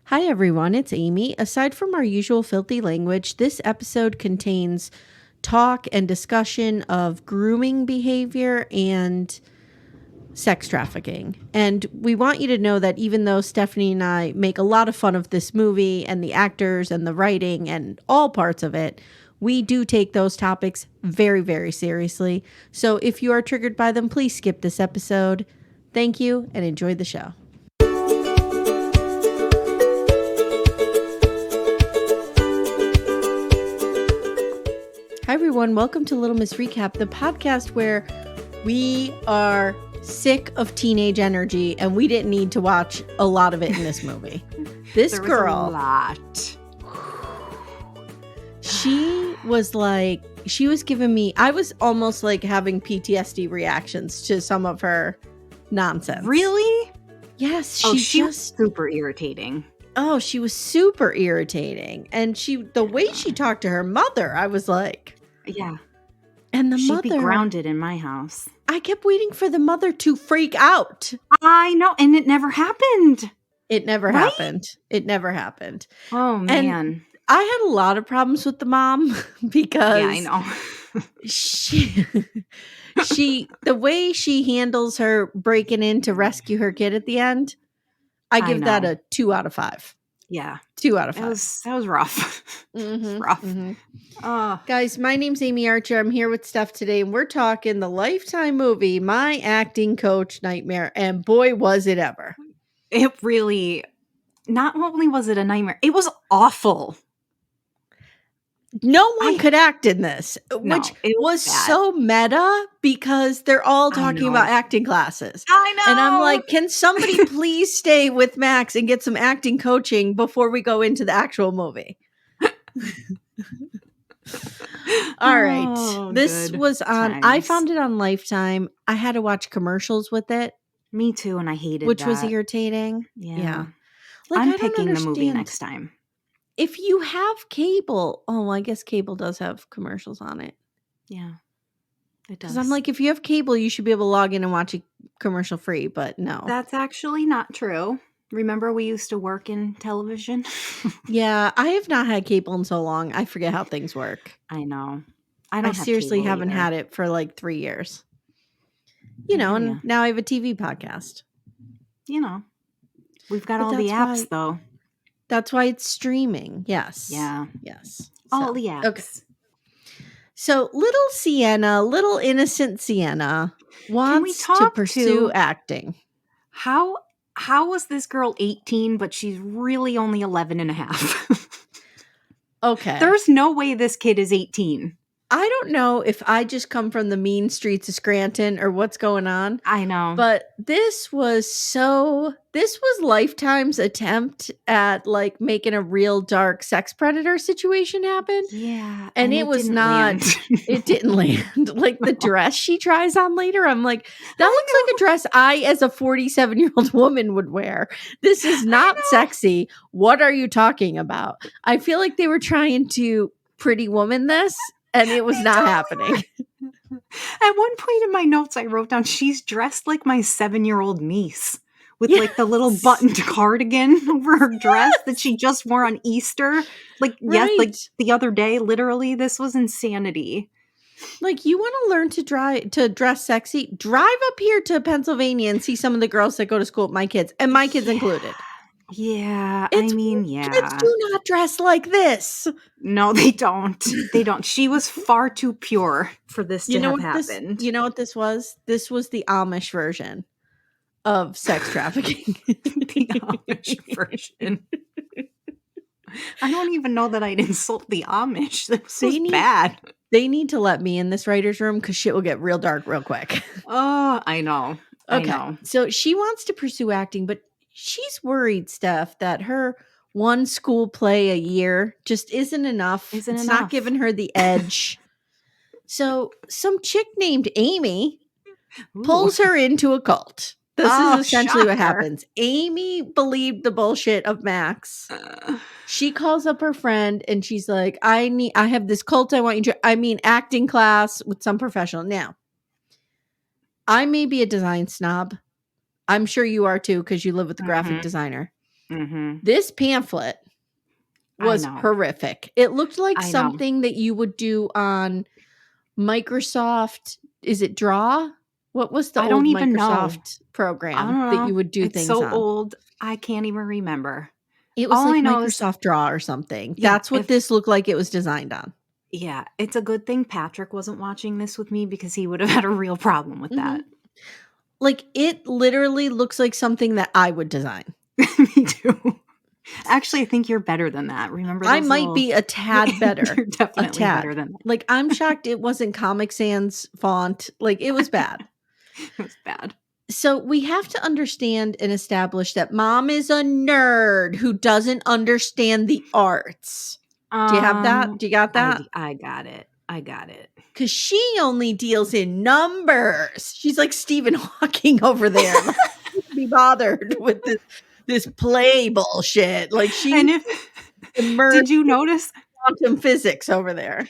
Hi everyone, it's Amy. Aside from our usual filthy language, this episode contains talk and discussion of grooming behavior and sex trafficking. And we want you to know that even though Stephanie and I make a lot of fun of this movie and the actors and the writing and all parts of it, we do take those topics very, very seriously. So if you are triggered by them, please skip this episode. Thank you and enjoy the show. Hi, everyone. Welcome to Little Miss Recap, the podcast where we are sick of teenage energy and we didn't need to watch a lot of it in this movie. This girl, a lot. she was giving me, I was almost like having PTSD reactions to some of her nonsense. Really? Yes. She was super irritating. Oh, she was super irritating. And the way she talked to her mother, I was like, yeah. And the She'd mother, be grounded in my house. I kept waiting for the mother to freak out. I know, and it never happened. It never happened. It never happened. Oh, man. And I had a lot of problems with the mom because yeah, I know. the way she handles her breaking in to rescue her kid at the end, I give that a 2 out of 5. Yeah. 2 out of 5. That was rough. Mm-hmm, rough. Mm-hmm. Guys, my name's Amy Archer. I'm here with Steph today, and we're talking the Lifetime movie, My Acting Coach Nightmare. And boy, was it ever. It really, not only was it a nightmare, it was awful. No one could act in this, which was bad. so meta because they're all talking about acting classes. I know. And I'm like, can somebody please stay with Max and get some acting coaching before we go into the actual movie? All right. This was on, I found it on Lifetime. I had to watch commercials with it. Me too, and I hated which that. was irritating. Yeah. Like, I'm picking the movie next time. If you have cable, I guess cable does have commercials on it. Yeah, it does. Because I'm like, if you have cable, you should be able to log in and watch it commercial free, but no. That's actually not true. Remember we used to work in television? Yeah, I have not had cable in so long. I forget how things work. I know. I seriously haven't had it for like 3 years. And now I have a TV podcast. We've got all the apps, though. That's why it's streaming. Yes. Yeah. Yes. All the apps. Okay. So little innocent Sienna wants to pursue acting. How was this girl 18, but she's really only 11 and a half? Okay. There's no way this kid is 18. I don't know if I just come from the mean streets of Scranton or what's going on. I know. But this was Lifetime's attempt at like making a real dark sex predator situation happen. Yeah. And it was not, it didn't land. Like the dress she tries on later, I'm like, that looks like a dress I, as a 47-year-old woman, would wear. This is not sexy. What are you talking about? I feel like they were trying to Pretty Woman this. And it was not happening. At one point in my notes, I wrote down, she's dressed like my 7-year-old niece with like the little buttoned cardigan over her dress that she just wore on Easter. Like, yes, like the other day, literally, this was insanity. Like, you want to learn to dress sexy? Drive up here to Pennsylvania and see some of the girls that go to school with my kids, and my kids included. Yeah, kids do not dress like this. No, they don't. They don't. She was far too pure for this to have happened. You know what this was? This was the Amish version of sex trafficking. The Amish version. I don't even know that I'd insult the Amish. This was bad. They need to let me in this writer's room because shit will get real dark real quick. Oh, I know. Okay. I know. So she wants to pursue acting, but she's worried, Steph, that her one school play a year just isn't enough. It's not giving her the edge. So some chick named Amy pulls her into a cult. This is essentially what happens. Amy believed the bullshit of Max. She calls up her friend and she's like, I have this cult I want you to, acting class with some professional. Now, I may be a design snob. I'm sure you are too, because you live with a graphic designer. Mhm. This pamphlet I was know. horrific. It looked like I know. something that you would do on Microsoft. Is it Draw? What was the I don't old even know. Microsoft I program don't that know. you would do It's things so on? old, I can't even remember. It was All like I know is Microsoft Draw or something. yeah, That's what this looked like it was designed on. yeah, it's a good thing Patrick wasn't watching this with me because he would have had a real problem with Mhm. that. Like, it literally looks like something that I would design. Me too. Actually, I think you're better than that. Remember I those might little be a tad better. You're A definitely better tad. than that. Like, I'm shocked it wasn't Comic Sans font. Like, it was bad. It was bad. So we have to understand and establish that mom is a nerd who doesn't understand the arts. Do you have that? Do you got that? I got it. I got it. Because she only deals in numbers. She's like Stephen Hawking over there. Like, she can't be bothered with this play bullshit. Like, she's And if immersed did you in notice quantum physics over there.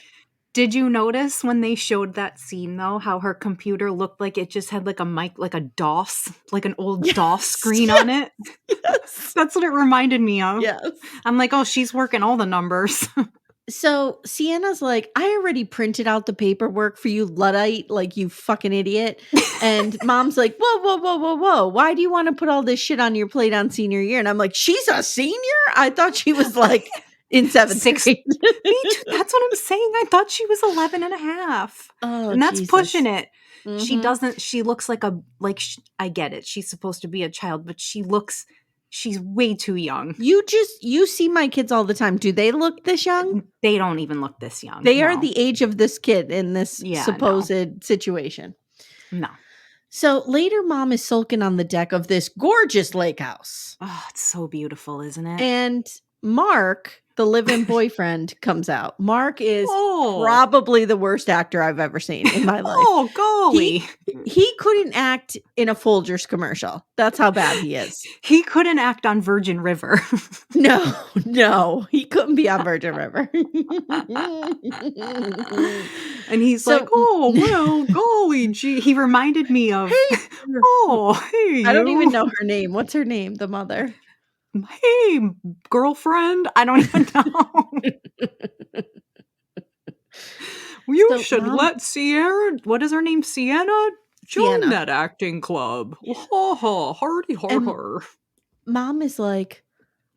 Did you notice when they showed that scene though, how her computer looked like it just had like a mic, like a DOS, like an old DOS Yes, screen yes, on it? yes, That's what it reminded me of. yes. I'm like, "Oh, she's working all the numbers." So Sienna's like, I already printed out the paperwork for you, Luddite, like you fucking idiot. And mom's like, whoa, whoa, whoa, whoa, whoa. Why do you want to put all this shit on your plate on senior year? And I'm like, she's a senior? I thought she was like in seventh Six grade. Me too, that's what I'm saying, I thought she was 11 and a half. Oh, And that's pushing Jesus. it. Mhm. She looks like I get it, she's supposed to be a child, but she's way too young. You see my kids all the time. Do they look this young? They don't even look this young, They are no. the age of this kid in this Yeah, no. supposed situation. No. So later, mom is sulking on the deck of this gorgeous lake house. Oh, it's so beautiful, isn't it? And Mark, the live-in boyfriend, comes out. Mark is Oh. probably the worst actor I've ever seen in my life. Oh, golly. He couldn't act in a Folgers commercial. That's how bad he is. He couldn't act on Virgin River. No, he couldn't be on Virgin River. And he's So- like, "Oh, well, golly gee." He reminded me of, "Oh, hey, I don't you. even know her name. What's her name? The mother. Hey, girlfriend." I don't even know. You So, should Mom- let Sierra, what is her name? Sienna? Join Sienna. that acting club. Ha ha, hardy har And- har. Mom is like,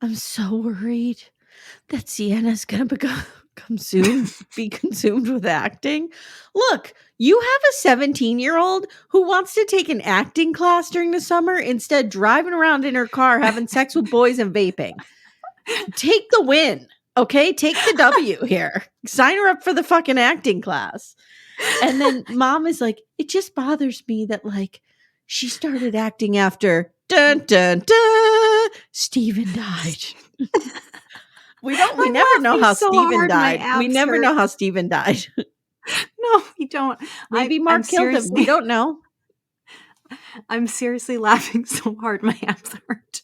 I'm so worried that Sienna's gonna become soon be consumed with acting. Look, you have a 17-year-old who wants to take an acting class during the summer, instead driving around in her car having sex with boys and vaping. Take the win, okay? Take the W here. Sign her up for the fucking acting class. And then mom is like, it just bothers me that like she started acting after dun dun dun Stephen died. We I'm never know laughing how so Stephen hard, my died. We abs never hurt. know how Stephen died. No, we don't. Maybe I'm Mark killed him. We don't know. I'm seriously laughing so hard my abs hurt.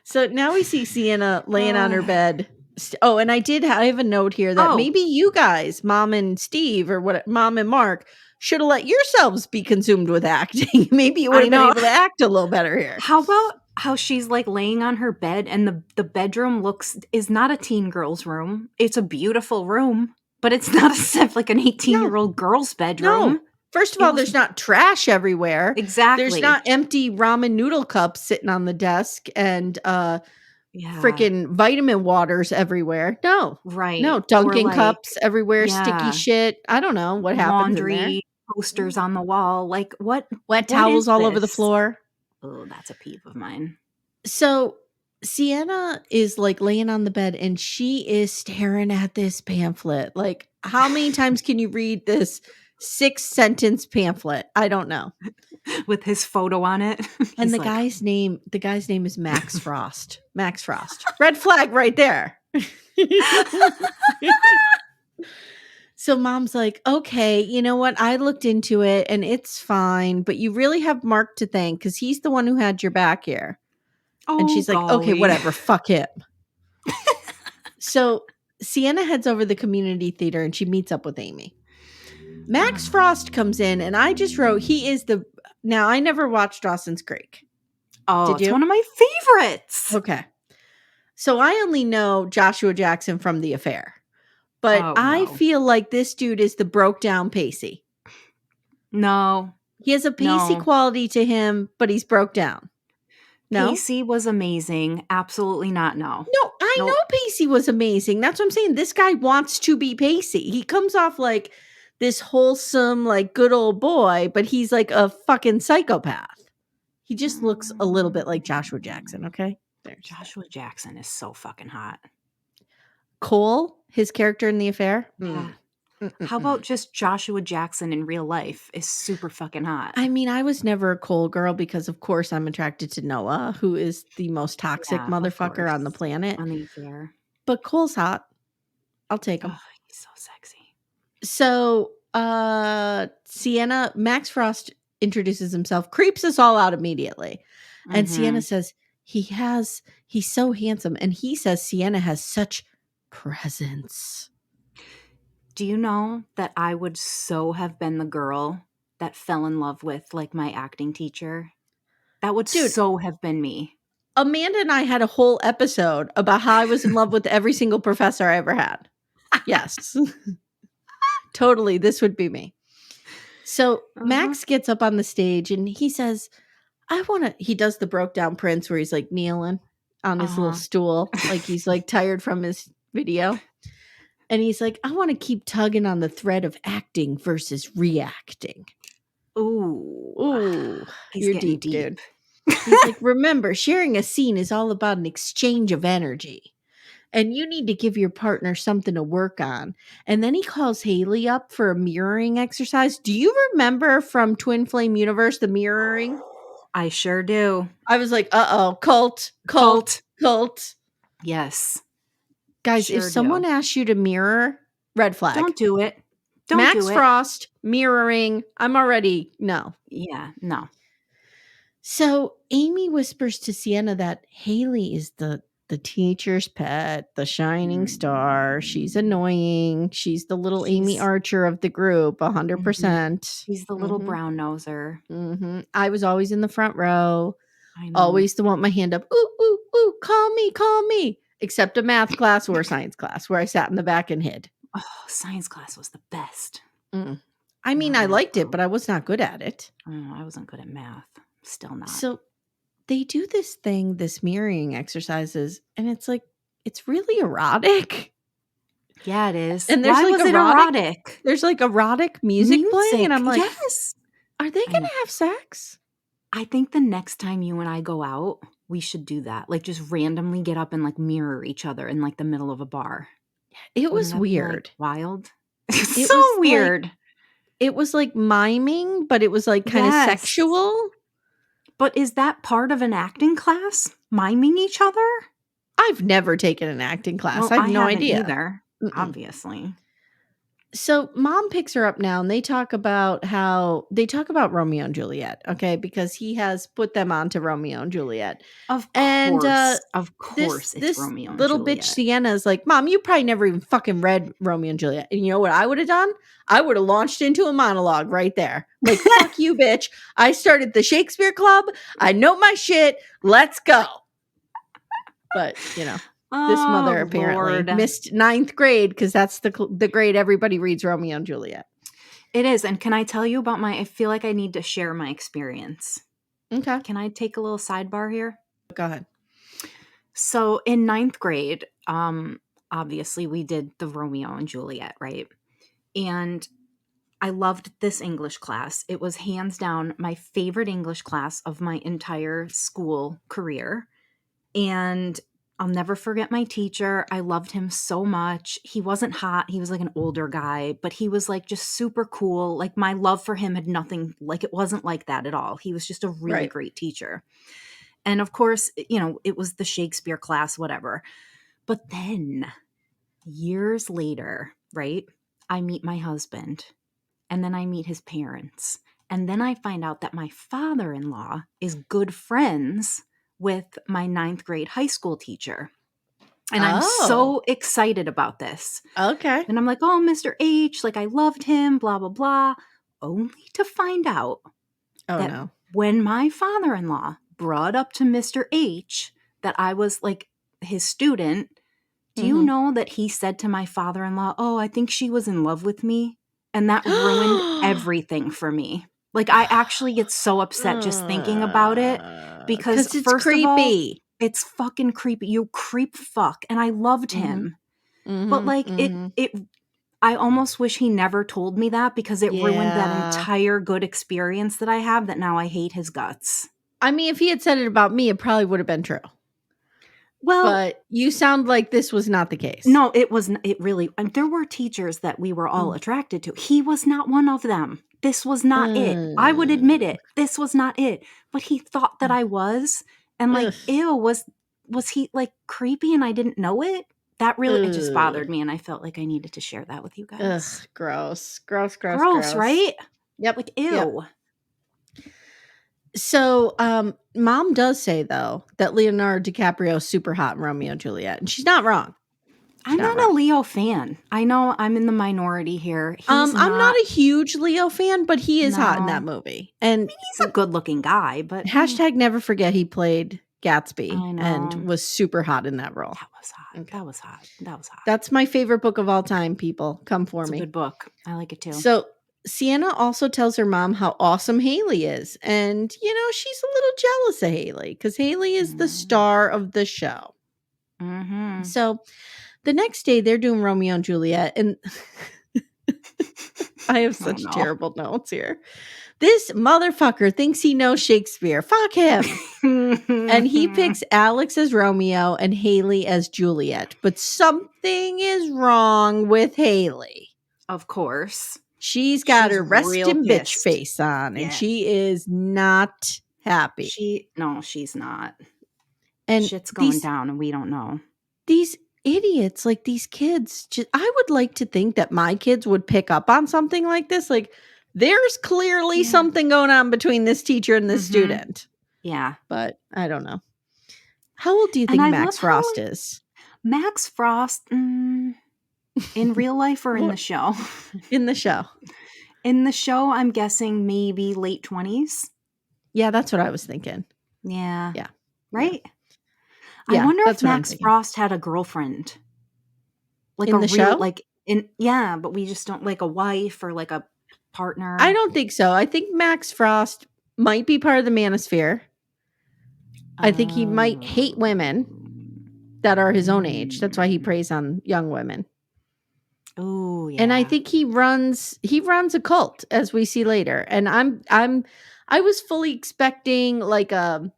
So now we see Sienna laying on her bed. Oh, and I have a note here that Oh. maybe you guys, Mom and Steve, or what, Mom and Mark, should have let yourselves be consumed with acting. Maybe you would have been know. able to act a little better here. How about how she's like laying on her bed and the bedroom is not a teen girl's room. It's a beautiful room, but it's not like an 18-year-old girl's bedroom. No. First of all, there's not trash everywhere. Exactly. There's not empty ramen noodle cups sitting on the desk and freaking vitamin waters everywhere. No. Right. No, Or, Dunkin' like, cups everywhere, yeah. sticky shit. I don't know what happens in there. laundry posters on the wall. Like what Towels is all over the this? floor. Oh, that's a peeve of mine. So Sienna is like laying on the bed and she is staring at this pamphlet. Like, how many times can you read this 6-sentence pamphlet? I don't know. With his photo on it. And the guy's name is Max Frost. Max Frost. Red flag right there. So mom's like, okay, you know what? I looked into it and it's fine, but you really have Mark to thank because he's the one who had your back here. Oh, And she's like, okay, golly. whatever, fuck him. So Sienna heads over to the community theater and she meets up with Amy. Max Frost comes in and I just wrote, now I never watched Dawson's Creek. Oh, Did it's you? one of my favorites. Okay. So I only know Joshua Jackson from The Affair, but Oh, I no. feel like this dude is the broke down Pacey. No. He has a Pacey No. quality to him, but he's broke down. No? Pacey was amazing. Absolutely not, no. No, I Nope. know Pacey was amazing. That's what I'm saying. This guy wants to be Pacey. He comes off like this wholesome, like good old boy, but he's like a fucking psychopath. He just looks a little bit like Joshua Jackson, okay? There's that. Joshua Jackson is so fucking hot. Cole, his character in The Affair. Yeah. How Mm-mm-mm. about just Joshua Jackson in real life is super fucking hot. I mean, I was never a Cole girl because, of course, I'm attracted to Noah, who is the most toxic Yeah, of motherfucker on the course. planet. On The Affair. But Cole's hot. I'll take him. Oh, he's so sexy. So, Sienna, Max Frost introduces himself, creeps us all out immediately. And Sienna says, he's so handsome. And he says Sienna has such presence. Do you know that I would so have been the girl that fell in love with like my acting teacher? That would Dude, so have been me. Amanda and I had a whole episode about how I was in love with every single professor I ever had. Yes. Totally, this would be me. So Max gets up on the stage and he says, he does the broke down Prince where he's like kneeling on his little stool, like he's like tired from his video. And he's like, I want to keep tugging on the thread of acting versus reacting. Ooh. He's You're getting deep, dude. deep. He's like, remember, sharing a scene is all about an exchange of energy. And you need to give your partner something to work on. And then he calls Haley up for a mirroring exercise. Do you remember from Twin Flame Universe, the mirroring? I sure do. I was like, uh-oh, cult. Yes. Guys, Sure if someone do. asks you to mirror, red flag. Don't do it. Don't Max do it. Frost, mirroring, I'm already, no. Yeah, no. So Amy whispers to Sienna that Haley is the teacher's pet, the shining star. She's annoying. She's the little Amy Archer of the group, 100%. She's the little brown noser. I was always in the front row. I know. Always the one with my hand up. Ooh, ooh, ooh, call me. Except a math class or a science class where I sat in the back and hid. Oh, science class was the best. I mean, I liked it, but I was not good at it. Oh, I wasn't good at math. Still not. So they do this thing, this mirroring exercises, and it's like, it's really erotic. Yeah, it is. And there's Why like was it erotic? There's like erotic music playing, and I'm like, yes. Are they going to have sex? I think the next time you and I go out, we should do that. Like just randomly get up and like mirror each other in like the middle of a bar. It was weird. Wild. It so was weird. It was like miming, but it was like kind of sexual. But is that part of an acting class? Miming each other? I've never taken an acting class. Well, I have no idea either. Obviously. So mom picks her up now and they talk about Romeo and Juliet, okay? Because he has put them onto Romeo and Juliet. Of course, this Romeo and little Juliet. bitch Sienna is like, Mom, you probably never even fucking read Romeo and Juliet. And you know what I would have done? I would have launched into a monologue right there. Like, fuck you, bitch. I started the Shakespeare Club. I know my shit. Let's go. But, you know. This mother apparently missed 9th grade because that's the grade everybody reads Romeo and Juliet. It is. And can I tell you about I feel like I need to share my experience. Okay. Can I take a little sidebar here? Go ahead. So in 9th grade, obviously we did the Romeo and Juliet, right? And I loved this English class. It was hands down my favorite English class of my entire school career. And I'll never forget my teacher. I loved him so much. He wasn't hot. He was like an older guy, but he was like just super cool. Like my love for him had nothing, like it wasn't like that at all. He was just a really great teacher. And of course, you know, it was the Shakespeare class, whatever. But then years later, right, I meet my husband and then I meet his parents. And then I find out that my father-in-law is good friends with my 9th grade high school teacher. And I'm so excited about this. Okay. And I'm like, oh, Mr. H, like I loved him, blah, blah, blah. Only to find out that when my father-in-law brought up to Mr. H that I was like his student. Do you Mhm. know that he said to my father-in-law, "Oh, I think she was in love with me," and that ruined everything for me. Like, I actually get so upset just thinking about it because, 'Cause it's first of all, creepy. it's fucking creepy. You creep fuck, and I loved Mhm. him. But, Mhm. like, Mhm. I almost wish he never told me that because it ruined that Yeah. entire good experience that I have that now I hate his guts. I mean, if he had said it about me, it probably would have been true. Well, But you sound like this was not the case. no, it wasn't. It really, there were teachers that we were all Mm. attracted to. He was not one of them. This was not it. I would admit Uh, it. This was not it. But he thought that I was, and like, ugh. ew, was he like creepy and I didn't know it? That really, it just Ugh. bothered me, and I felt like I needed to share that with you Ugh. guys. Gross. Gross, gross, Gross, gross. right? Yep. Like, Yep. ew. So, mom does say though that Leonardo DiCaprio is super hot in Romeo and Juliet, and she's not wrong. She's I'm not not wrong. a Leo fan. I know I'm in the minority here. He's I'm not not. a huge Leo fan, but he is hot in that No, movie. And he's a good-looking guy, but hashtag never forget he played Gatsby I and know. was super hot in that role. That was hot. Okay. That was hot. That was hot. That's my favorite book of all time, people. Come for It's a me. good book. I like it too. So Sienna also tells her mom how awesome Haley is. And, she's a little jealous of Haley because Haley is the star of the show. Mm-hmm. So the next day they're doing Romeo and Juliet. And I have Oh such no. terrible notes here. This motherfucker thinks he knows Shakespeare. Fuck him. And he picks Alex as Romeo and Haley as Juliet. But something is wrong with Haley. Of course. She's got She's her real resting bitch pissed. face on and Yeah. she is not happy. No, she's not. And Shit's going these down and we don't know. these idiots, like these kids, I would like to think that my kids would pick up on something like this. Like there's clearly Yeah. something going on between this teacher and this student. Yeah. But I don't know. How old do you And think I Max love how Frost is? Max Frost, in real life or in the What show? in the show? In the show, I'm guessing maybe late 20s. Yeah, that's what I was thinking. Yeah. Yeah. Right? Yeah, I wonder if that's what I'm Max thinking. Frost had a girlfriend. Like In a the real, show? yeah, but we just don't, like a wife or like a partner. I don't think so. I think Max Frost might be part of the manosphere. I think he might hate women that are his own age. That's why he preys on young women. Oh, yeah. And I think he runs a cult, as we see later. And I was fully expecting like a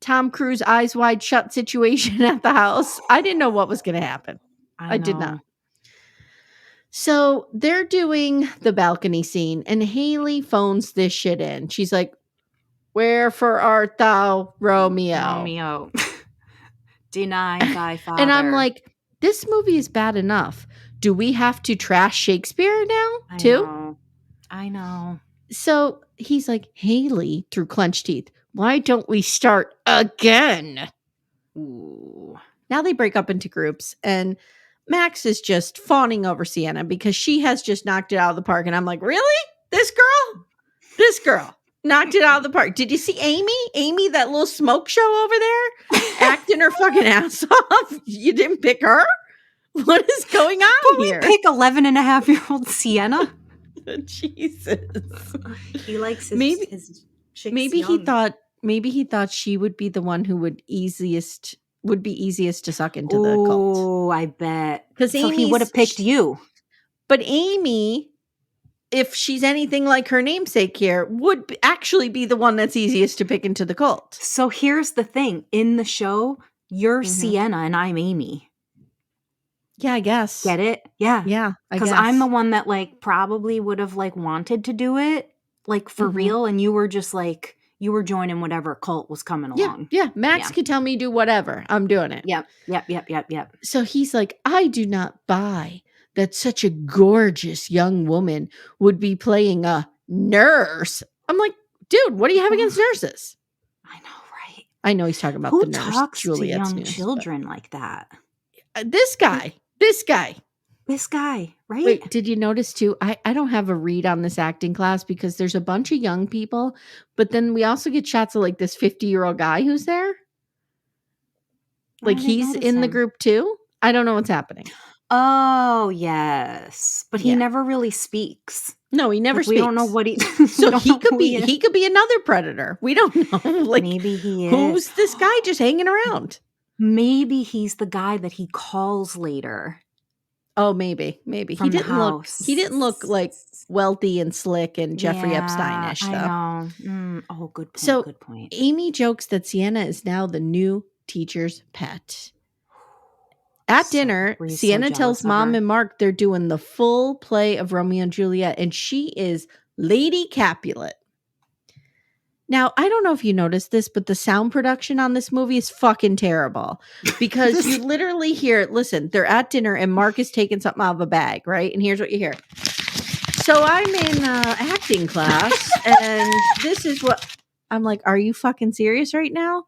Tom Cruise Eyes Wide Shut situation at the house. I didn't know what was going to happen. I did not. So they're doing the balcony scene, and Haley phones this shit in. She's like, "Wherefore art thou, Romeo?" Deny thy father. And I'm like, this movie is bad enough. Do we have to trash Shakespeare now, too? I know. So he's like, Haley, through clenched teeth, why don't we start again? Ooh. Now they break up into groups, and Max is just fawning over Sienna because she has just knocked it out of the park. And I'm like, really? This girl knocked it out of the park. Did you see Amy? Amy, that little smoke show over there, acting her fucking ass off. You didn't pick her? What is going on here? We pick 11-and-a-half-year-old Sienna. Jesus. He likes his chicks maybe young. he thought she would be the one who would be easiest to suck into the cult. Oh, I bet. Because so he would have picked you. But Amy, if she's anything like her namesake here, would actually be the one that's easiest to pick into the cult. So here's the thing. In the show, you're Sienna and I'm Amy. Yeah, I guess. Get it? Yeah. Yeah, I guess. Because I'm the one that like probably would have like wanted to do it like for real. And you were just like, you were joining whatever cult was coming along. Yeah. Max could tell me do whatever. I'm doing it. Yep. So he's like, I do not buy that such a gorgeous young woman would be playing a nurse. I'm like, dude, what do you have against nurses? I know, right? I know he's talking about Who the nurse. talks Juliet's to young nurse, children like that? This guy. This guy, right? Wait, did you notice too? I don't have a read on this acting class because there's a bunch of young people, but then we also get shots of like this 50-year-old guy who's there. Oh, Like I didn't he's notice in the him. group too. I don't know what's happening. Oh, yes. But he Yeah. never really speaks. No, he never Like, we don't know speaks. what he we So don't know who he is. he could be another predator. We don't know. Like Maybe he is. who's this guy just hanging around? Maybe he's the guy that he calls later Oh, maybe. He from the didn't look house. like wealthy and slick and Jeffrey Yeah, Epstein-ish I though. know. Oh, good point, So good point. Amy jokes that Sienna is now the new teacher's pet. At dinner, Bree's so Sienna tells jealous of Mom her. and Mark they're doing the full play of Romeo and Juliet, and she is Lady Capulet. Now, I don't know if you noticed this, but the sound production on this movie is fucking terrible because you literally hear, listen, they're at dinner and Mark is taking something out of a bag, right? And here's what you hear. So I'm in acting class and this is what I'm like, are you fucking serious right now?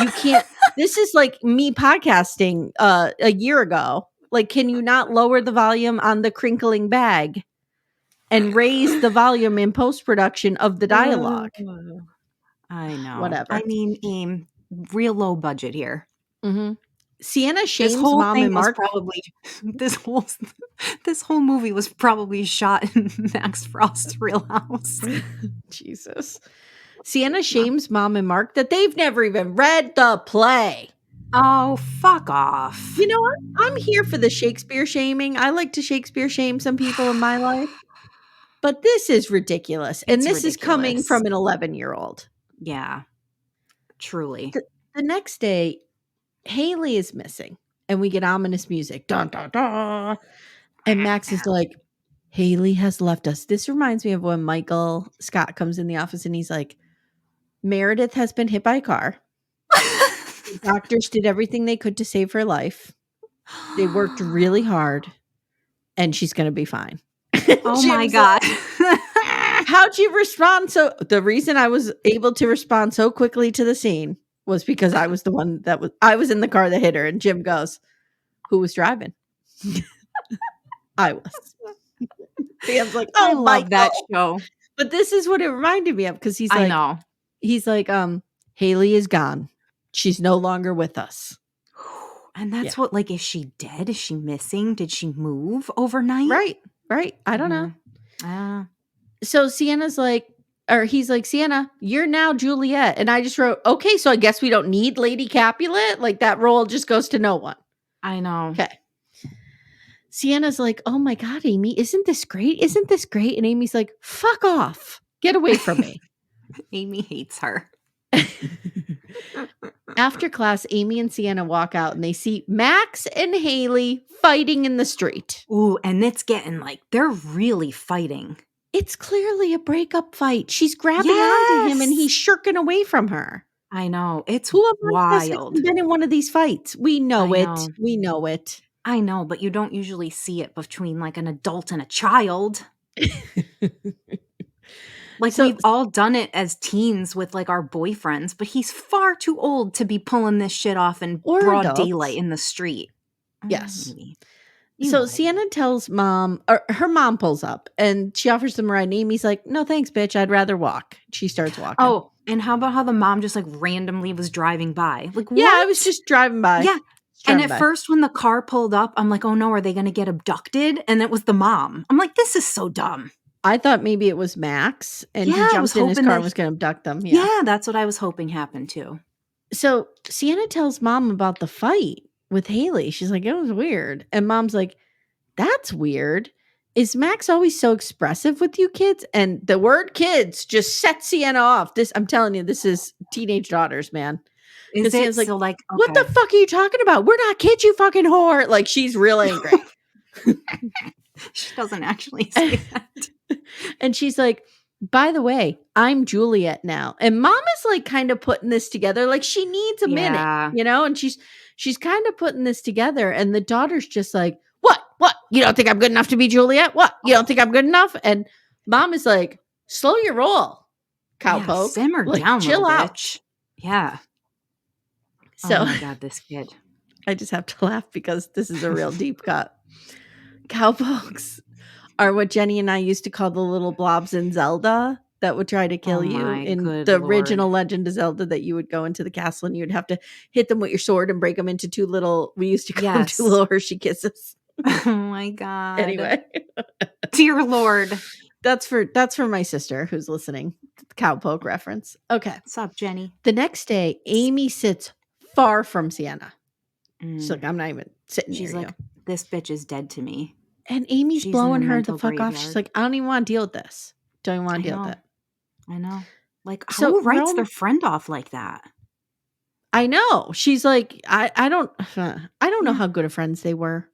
You can't. This is like me podcasting a year ago. Like, can you not lower the volume on the crinkling bag and raise the volume in post production of the dialogue? I know. I Whatever. mean, real low budget here. Mm-hmm. Sienna This shames whole Mom thing and was Mark. probably this whole this whole movie was probably shot in Max Frost's real house. Jesus. Sienna shames Mom and Mark that they've never even read the play. Oh, fuck off. You know what? I'm here for the Shakespeare shaming. I like to Shakespeare shame some people in my life. But this is ridiculous. And It's this is coming ridiculous. from an 11-year-old. Yeah. Truly. The next day, Haley is missing. And we get ominous music. Dun, dun, dun. And Max is like, Haley has left us. This reminds me of when Michael Scott comes in the office and he's like, Meredith has been hit by a car. The doctors did everything they could to save her life. They worked really hard. And she's going to be fine. Oh my Jim's God. like, how'd you respond? So the reason I was able to respond so quickly to the scene was because I was the one I was in the car that hit her. And Jim goes, who was driving? I was. Sam's like, I oh, love that Michael. show. But this is what it reminded me of because he's I like, know. he's like, Haley is gone. She's no longer with us. And that's what, like, is she dead? Is she missing? Did she move overnight? Right. I don't know. So Sienna's like, or he's like, Sienna, you're now Juliet. And I just wrote, okay, so I guess we don't need Lady Capulet. Like that role just goes to no one. I know. Okay. Sienna's like, oh my God, Amy, isn't this great? Isn't this great? And Amy's like, fuck off. Get away from me. Amy hates her. After class, Amy and Sienna walk out and they see Max and Haley fighting in the street. Ooh, and it's getting like, they're really fighting. It's clearly a breakup fight. She's grabbing onto him and he's shirking away from her. I know. It's Who of us has wild. been in one of these fights? We know I it. know. We know it. I know, but you don't usually see it between like an adult and a child. Like we've all done it as teens with like our boyfriends, but he's far too old to be pulling this shit off in broad adults. daylight in the street. Yes. So Sienna tells mom, or her mom pulls up and she offers them a ride. And Amy's like, no, thanks, bitch. I'd rather walk. She starts walking. Oh, and how about how the mom just like randomly was driving by? Like, yeah, what? I was just driving by. Yeah. And at first, when the car pulled up, I'm like, oh no, are they going to get abducted? And it was the mom. I'm like, this is so dumb. I thought maybe it was Max and he jumped in his car and was going to abduct them. Yeah, that's what I was hoping happened too. So Sienna tells mom about the fight with Haley. She's like, it was weird. And mom's like, that's weird. Is Max always so expressive with you kids? And the word kids just sets Sienna off. I'm telling you, this is teenage daughters, man. Is it like, so like, okay. What the fuck are you talking about? We're not kids, you fucking whore. Like, she's real angry. She doesn't actually say that. And she's like, by the way, I'm Juliet now. And mom is like kind of putting this together. Like she needs a minute, you know? And she's kind of putting this together. And the daughter's just like, what? You don't think I'm good enough to be Juliet? What? You don't think I'm good enough? And mom is like, slow your roll, cowpoke. Simmer like, down, chill out. Bitch. Yeah. So oh my God, this kid. I just have to laugh because this is a real deep cut. Cowpokes are what Jenny and I used to call the little blobs in Zelda that would try to kill Oh you my in good the lord. original Legend of Zelda, that you would go into the castle and you'd have to hit them with your sword and break them into we used to call them two Yes. little Hershey Kisses. Oh my god. Anyway, Dear lord. that's for my sister who's listening. Cowpoke reference. Okay. What's up, Jenny? The next day, Amy sits far from Sienna. She's like, Mm. I'm not even sitting She's near like, you. this bitch is dead to me. And Amy's She's in the blowing her the mental fuck off. She's graveyard. like, I don't even want to deal with this. Don't even want I to deal with know. it. I know. Like, So who writes their friend off like that? I know. She's like, I don't know Yeah. how good of friends they were.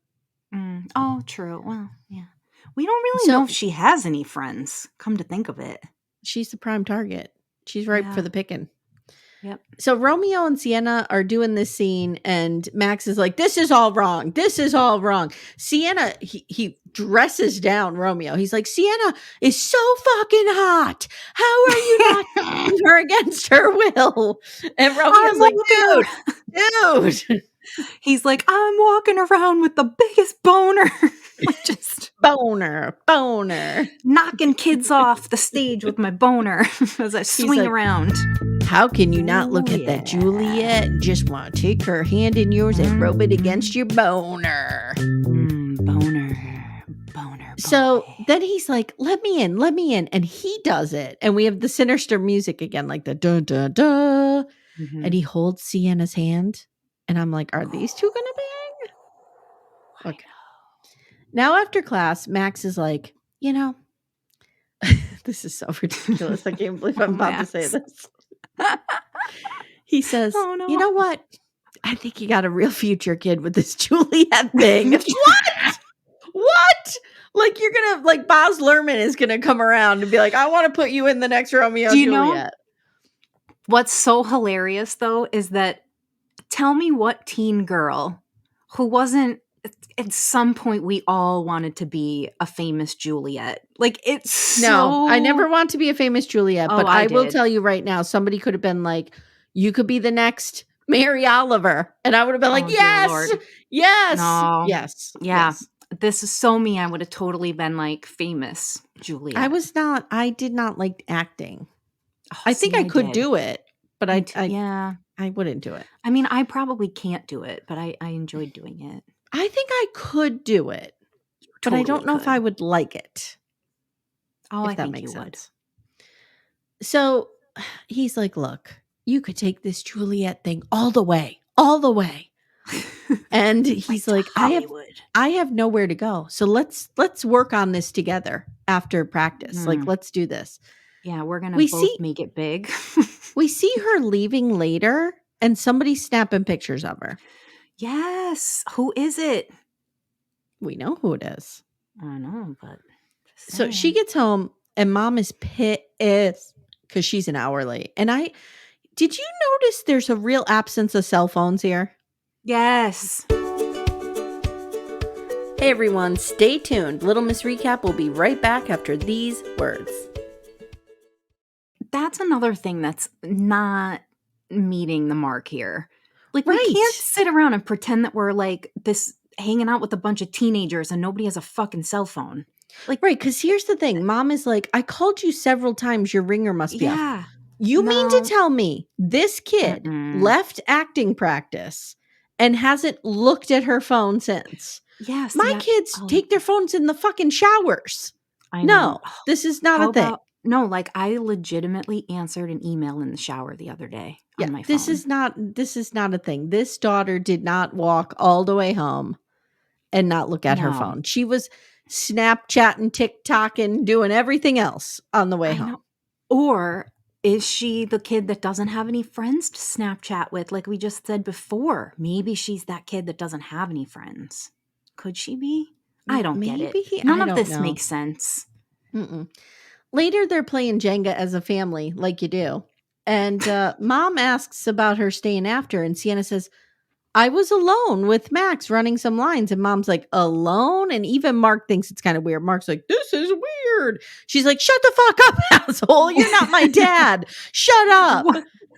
Oh, true. Well, yeah. We don't really So know if she has any friends, come to think of it. she's the prime target. She's ripe for Yeah. the picking. Yep. So Romeo and Sienna are doing this scene, and Max is like, this is all wrong. This is all wrong. Sienna, he dresses down Romeo. He's like, Sienna is so fucking hot. How are you not taking her against her will? And Romeo's I'm like, walking dude. He's like, I'm walking around with the biggest boner. Just boner. knocking kids off the stage with my boner as I swing like, around. How can you not look Ooh, at that yeah. Juliet and just want to take her hand in yours and rub it against your boner? Boner. So boy. then he's like, let me in. And he does it. And we have the sinister music again, like the dun dun dun. Mhm. And he holds Sienna's hand. And I'm like, are these two going to bang? Okay. Now after class, Max is like, this is so ridiculous. I can't believe I'm about to say this. He says, Oh, no. you know what? I think you got a real future, kid, with this Juliet thing. What? Like, you're going to, like, Baz Luhrmann is going to come around and be like, I want to put you in the next Romeo and Juliet. What's so hilarious, though, is that tell me what teen girl who wasn't, at some point, we all wanted to be a famous Juliet. Like, it's No, I never want to be a famous Juliet, but I will did. tell you right now, somebody could have been like, you could be the next Mary Oliver. And I would have been like, yes, yes, No. yes. Yeah. Yes. This is so me. I would have totally been like famous Juliet. I did not like acting. Oh, I think I could did. do it, but yeah. I wouldn't do it. I mean, I probably can't do it, but I enjoyed doing it. I think I could do it, but I don't know if I would like it. Oh, I think you would. So he's like, look, you could take this Juliet thing all the way. And he's like, I have nowhere to go. So let's work on this together after practice. Like, let's do this. Yeah, we're going to both make it big. We see her leaving later and somebody's snapping pictures of her. Yes. Who is it? We know who it is. I know, but so she gets home and mom is pissed because she's an hour late. And did you notice there's a real absence of cell phones here? Yes. Hey everyone, stay tuned. Little Miss Recap will be right back after these words. That's another thing that's not meeting the mark here. Like, we can't sit around and pretend that we're like this hanging out with a bunch of teenagers and nobody has a fucking cell phone. Like, right, because here's the thing. Mom is like, I called you several times. Your ringer must be off. You mean to tell me this kid left acting practice and hasn't looked at her phone since? Yes. My kids take their phones in the fucking showers. I know. No, this is not a thing. No, like, I legitimately answered an email in the shower the other day on my phone. This is not a thing. This daughter did not walk all the way home and not look at her phone. She was Snapchatting, TikToking, doing everything else on the way home. Know. Or is she the kid that doesn't have any friends to Snapchat with, like we just said before? Maybe she's that kid that doesn't have any friends. Could she be? I don't get it. None of this makes sense. Later, they're playing Jenga as a family, like you do. And mom asks about her staying after, and Sienna says, I was alone with Max running some lines. And mom's like, alone? And even Mark thinks it's kind of weird. Mark's like, this is weird. She's like, shut the fuck up, asshole. You're not my dad. Shut up.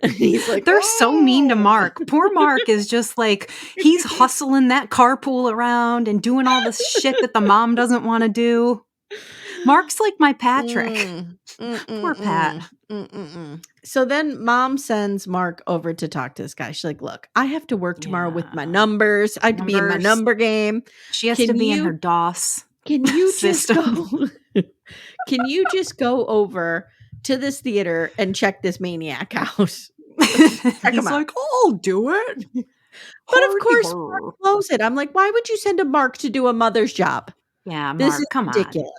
And he's like, They're so mean to "Oh." Mark. Poor Mark is just like, he's hustling that carpool around and doing all this shit that the mom doesn't want to do. Mark's like my Patrick. Poor Pat. So then mom sends Mark over to talk to this guy. She's like, look, I have to work tomorrow with my Yeah. numbers. I have to be in my Numbers. number game. She has to be in her DOS Can you just system. go? Can you just go over to this theater and check this maniac out? He's him out. like, I'll do it. But of course, Mark blows it. I'm like, why would you send a Mark to do a mother's job? Yeah, This Mark, is come ridiculous. on.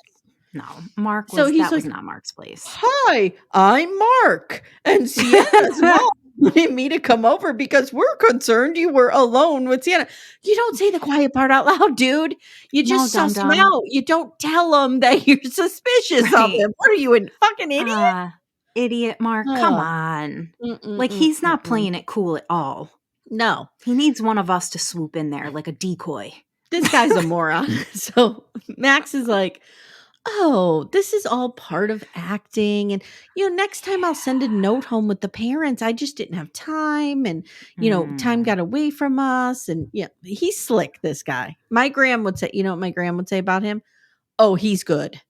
No, Mark So was he's that was like, not Mark's place. Hi, I'm Mark, and Sienna's mom wanted me to come over because we're concerned you were alone with Sienna. You don't say the quiet part out loud, dude. You just suss him out. You don't tell him that you're suspicious of him. What are you, a fucking idiot? Idiot Mark, come on. Like, he's not playing it cool at all. No. He needs one of us to swoop in there like a decoy. This guy's a moron. So Max is like, oh, this is all part of acting. And, next time I'll send a note home with the parents. I just didn't have time. And, time got away from us. And yeah, he's slick, this guy. My gram would say, what my gram would say about him? Oh, he's good.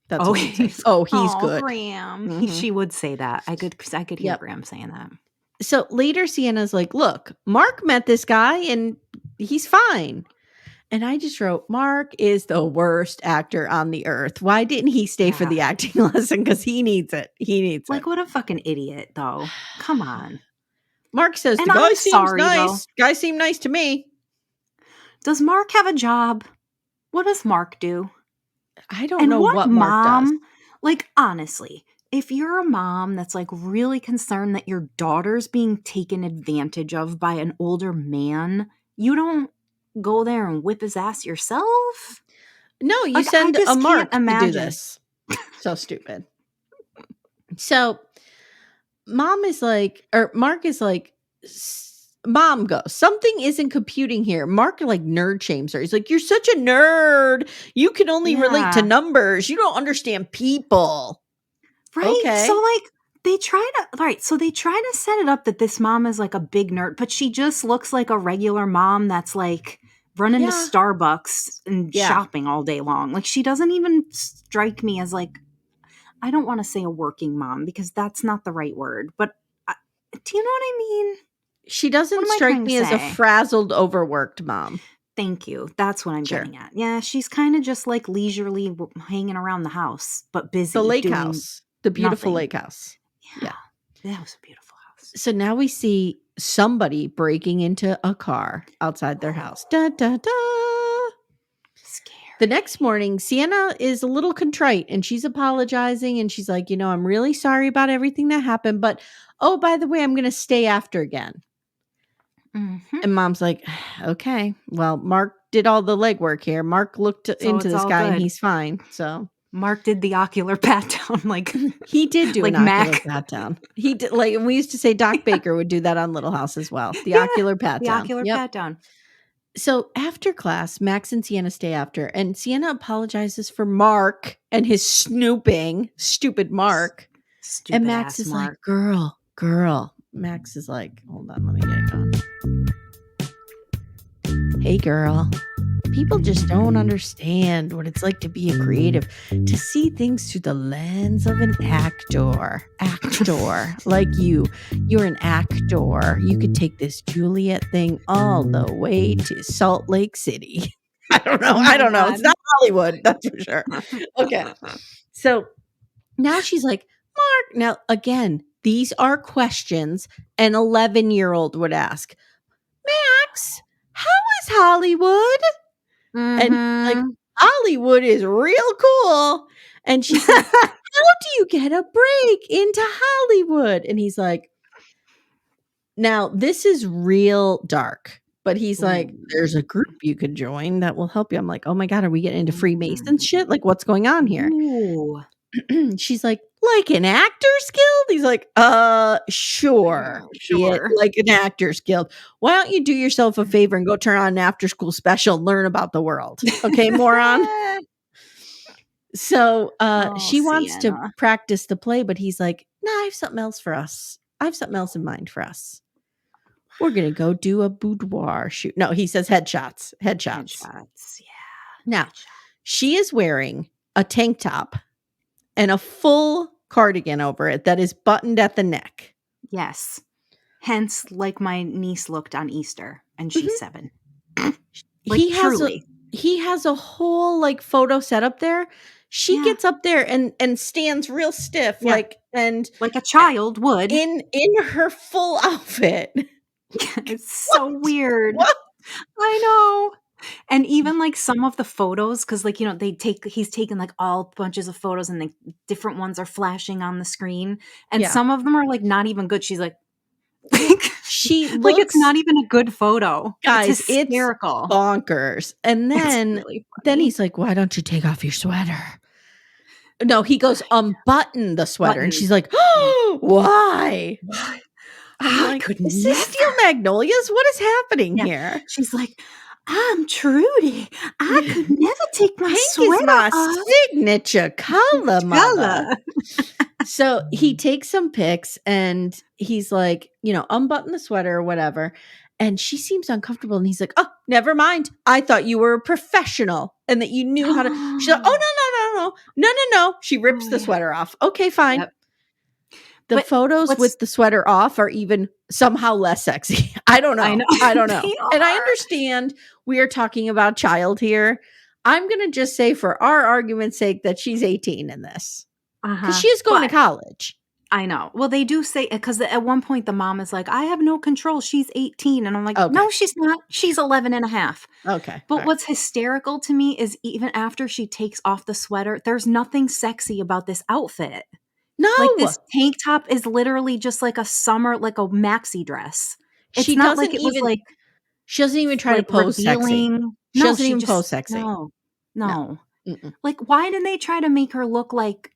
That's what he'd say. Oh, he's good. Graham. Mm-hmm. She would say that. I could hear Graham saying that. So later, Sienna's like, look, Mark met this guy and he's fine. And I just wrote, Mark is the worst actor on the earth. Why didn't he stay for the acting lesson? Because he needs it. He needs it. What a fucking idiot, though. Come on. Mark says, the guy seems nice. Guy seemed nice to me. Does Mark have a job? What does Mark do? I don't know what Mark does. Like, honestly, if you're a mom that's like really concerned that your daughter's being taken advantage of by an older man, you don't go there and whip his ass yourself? No, you send a Mark to do this. So stupid. So Mark is like, Mom goes, something isn't computing here. Mark like nerd shames her. He's like, you're such a nerd. You can only relate to numbers. You don't understand people. Right. Okay. So like they try to set it up that this mom is like a big nerd, but she just looks like a regular mom that's like running to Starbucks and shopping all day long. Like, she doesn't even strike me as like, I don't want to say a working mom because that's not the right word, but do you know what I mean? She doesn't strike me as a frazzled, overworked mom. Thank you. That's what I'm getting at. Yeah, she's kind of just like leisurely hanging around the house, but busy. The lake house. The beautiful lake house. Yeah. That was a beautiful house. So now we see somebody breaking into a car outside their house. Da, da, da. Scary. The next morning, Sienna is a little contrite and she's apologizing. And she's like, I'm really sorry about everything that happened. But, oh, by the way, I'm going to stay after again. Mm-hmm. And Mom's like, okay, well, Mark did all the legwork here. Mark looked into this guy and he's fine. So Mark did the ocular pat down. Like, he did do like an ocular pat down. He did, like, we used to say Doc Baker would do that on Little House as well. The ocular pat down. The ocular pat down. So after class, Max and Sienna stay after, and Sienna apologizes for Mark and his snooping, stupid Mark. Stupid and Max is Mark. Like, girl. Max is like, hold on, let me get it going. Hey, girl. People just don't understand what it's like to be a creative, to see things through the lens of an actor. Like you. You're an actor. You could take this Juliet thing all the way to Salt Lake City. I don't know. It's not Hollywood, that's for sure. Okay. So now she's like, Mark. Now, again, these are questions an 11-year-old would ask. Max, how is Hollywood? Mm-hmm. And like, Hollywood is real cool. And she's like, how do you get a break into Hollywood? And he's like, now this is real dark. But he's like, there's a group you can join that will help you. I'm like, oh my God, are we getting into Freemason shit? Like, what's going on here? Ooh. She's like an actor's guild? He's like, sure. Like an actor's guild. Why don't you do yourself a favor and go turn on an after school special and learn about the world? Okay, moron. So she wants to practice the play, but he's like, nah, I have something else for us. I have something else in mind for us. We're going to go do a boudoir shoot. No, he says headshots. Headshots. Headshots, yeah. Now, Headshot. she is wearing a tank top and a full cardigan over it that is buttoned at the neck. Yes. Hence, like my niece looked on Easter, and she's 7. Like, truly. He has a whole like photo set up there. She gets up there and stands real stiff, like a child would in her full outfit. It's so weird. What? I know. And even like some of the photos, because like, he's taken like all bunches of photos and the different ones are flashing on the screen. And some of them are like not even good. She's like she looks like it's not even a good photo. Guys, it's hysterical. It's bonkers. And then really he's like, why don't you take off your sweater? No, he goes, unbutton the sweater. And she's like, oh, why? I'm like, is this Steel Magnolias? What is happening here? She's like, I'm Trudy. I could never take my Pink sweater is my off. signature color, mother. So he takes some pics and he's like, unbutton the sweater or whatever. And she seems uncomfortable. And he's like, oh, never mind. I thought you were a professional and that you knew how to. She's like, oh, no. She rips the sweater off. Okay, fine. Yep. The photos with the sweater off are even somehow less sexy. I don't know. I don't know. And I understand we are talking about child here. I'm going to just say for our argument's sake that she's 18 in this. Because she is going to college. I know. Well, they do say, because at one point the mom is like, I have no control. She's 18. And I'm like, no, she's not. She's 11 and a half. Okay. But what's hysterical to me is even after she takes off the sweater, there's nothing sexy about this outfit. No. Like this tank top is literally just like a summer, like a maxi dress. It's not like it was like. She doesn't even try to pose sexy. She doesn't even pose sexy. No. Like, why didn't they try to make her look like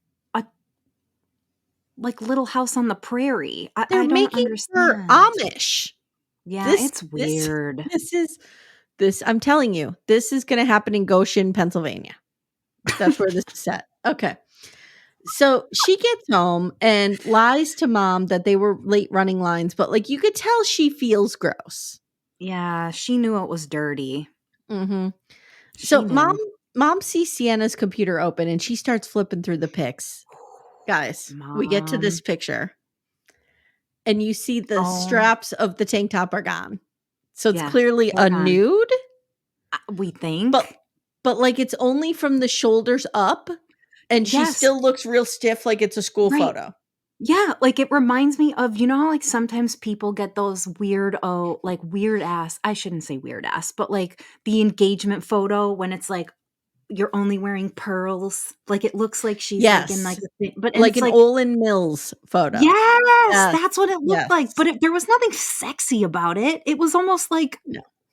Little House on the Prairie? I don't understand. Her Amish. Yeah, it's weird. I'm telling you, this is going to happen in Goshen, Pennsylvania. That's where this is set. Okay. So she gets home and lies to mom that they were late running lines, but like you could tell she feels gross. Yeah, she knew it was dirty. Mm-hmm. So mom sees Sienna's computer open and she starts flipping through the pics. Guys, we get to this picture and you see the straps of the tank top are gone. So it's clearly a nude. We think. But like it's only from the shoulders up and she still looks real stiff like it's a school photo. Yeah, like it reminds me of, how like sometimes people get those weird ass, I shouldn't say weird ass, but like the engagement photo when it's like you're only wearing pearls. Like it looks like she's like in like a thing, but like an Olin Mills photo. Yes, that's what it looked like. But there was nothing sexy about it. It was almost like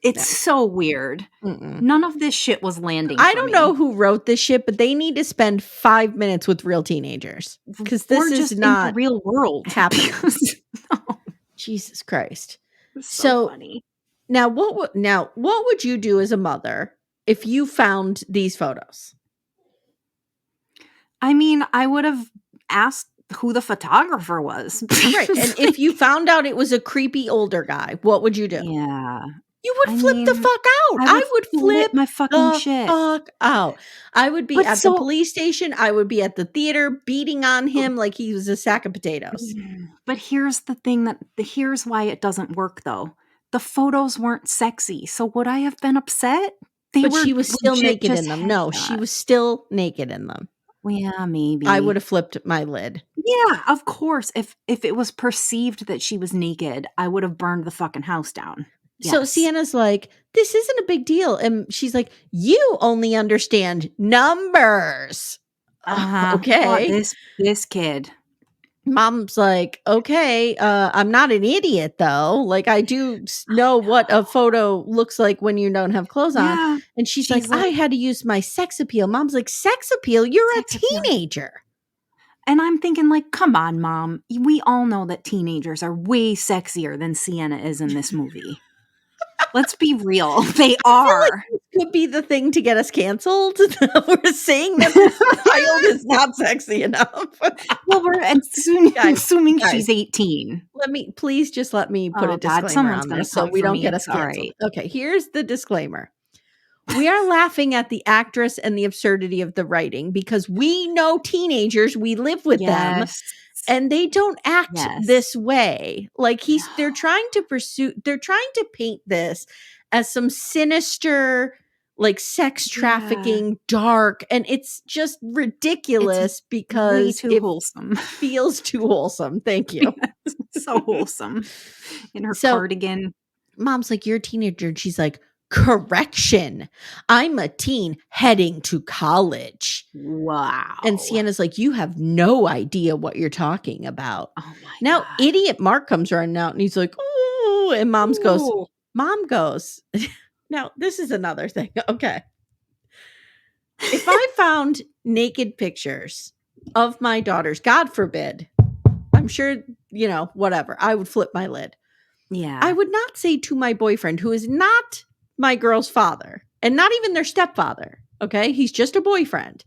it's so weird. None of this shit was landing. I don't know who wrote this shit, but they need to spend 5 minutes with real teenagers because this is not in the real world happening. Jesus Christ! So funny. Now, what would you do as a mother if you found these photos? I mean, I would have asked who the photographer was. Right. And if you found out it was a creepy older guy, what would you do? Yeah. You would flip the fuck out. I would flip my fucking shit. Fuck out. I would be at the police station. I would be at the theater beating on him like he was a sack of potatoes. But here's the thing here's why it doesn't work though. The photos weren't sexy. So would I have been upset? She was still naked in them. No, she was still naked in them. Well, yeah, maybe. I would have flipped my lid. Yeah, of course. If it was perceived that she was naked, I would have burned the fucking house down. Yes. So Sienna's like, this isn't a big deal. And she's like, you only understand numbers. Okay. Well, this kid. Mom's like, okay, I'm not an idiot though. Like I do know what a photo looks like when you don't have clothes on. And she's like, I had to use my sex appeal. Mom's like, sex appeal? You're a teenager. And I'm thinking like, come on, Mom. We all know that teenagers are way sexier than Sienna is in this movie. Let's be real. They are. Like could be the thing to get us canceled. We're saying that this child is not sexy enough. Well, we're Guys, assuming guys. she's 18. Let me put a Oh god, disclaimer someone's on gonna this so come we for don't me. get us It's all canceled. right. Okay, here's the disclaimer. We are laughing at the actress and the absurdity of the writing because we know teenagers, we live with them, Yes. and they don't act Yes. this way. Like they're trying to paint this as some sinister, like sex Yeah. trafficking, dark, and it's just ridiculous Way because too it wholesome. feels too wholesome. Thank you. Yes, so wholesome. In her So cardigan. Mom's like, "You're a teenager," and she's like, "Correction, I'm a teen heading to college." Wow. And Sienna's like, "You have no idea what you're talking about." Oh my Now, god. idiot Mark comes running out and he's like, "Ooh," and Mom goes, now this is another thing. Okay. If I found naked pictures of my daughters, God forbid, I'm sure, whatever, I would flip my lid. Yeah. I would not say to my boyfriend, who is not my girl's father and not even their stepfather, okay? He's just a boyfriend.